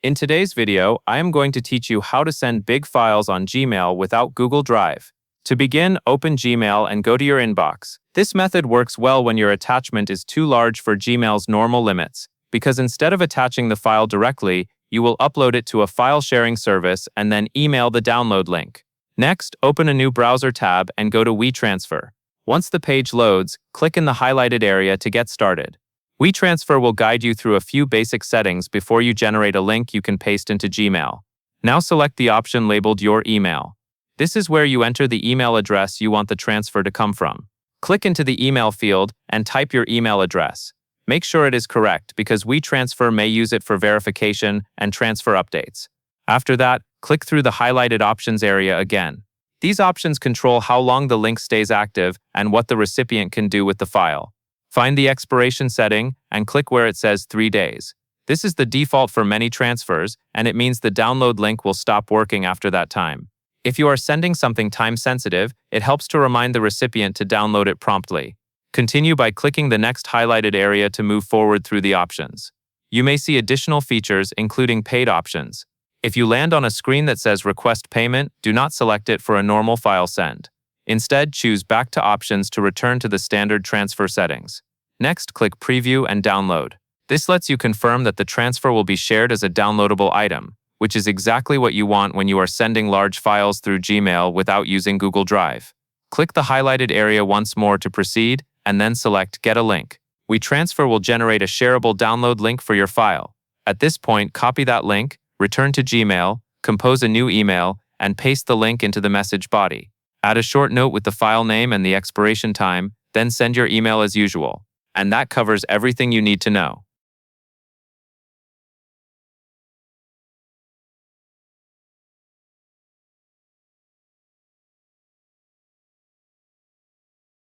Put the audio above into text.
In today's video, I am going to teach you how to send big files on Gmail without Google Drive. To begin, open Gmail and go to your inbox. This method works well when your attachment is too large for Gmail's normal limits, because instead of attaching the file directly, you will upload it to a file sharing service and then email the download link. Next, open a new browser tab and go to WeTransfer. Once the page loads, click in the highlighted area to get started. WeTransfer will guide you through a few basic settings before you generate a link you can paste into Gmail. Now select the option labeled Your Email. This is where you enter the email address you want the transfer to come from. Click into the email field and type your email address. Make sure it is correct because WeTransfer may use it for verification and transfer updates. After that, click through the highlighted options area again. These options control how long the link stays active and what the recipient can do with the file. Find the expiration setting and click where it says 3 days. This is the default for many transfers, and it means the download link will stop working after that time. If you are sending something time-sensitive, it helps to remind the recipient to download it promptly. Continue by clicking the next highlighted area to move forward through the options. You may see additional features, including paid options. If you land on a screen that says Request Payment, do not select it for a normal file send. Instead, choose Back to Options to return to the standard transfer settings. Next, click Preview and Download. This lets you confirm that the transfer will be shared as a downloadable item, which is exactly what you want when you are sending large files through Gmail without using Google Drive. Click the highlighted area once more to proceed, and then select Get a Link. WeTransfer will generate a shareable download link for your file. At this point, copy that link, return to Gmail, compose a new email, and paste the link into the message body. Add a short note with the file name and the expiration time, then send your email as usual. And that covers everything you need to know.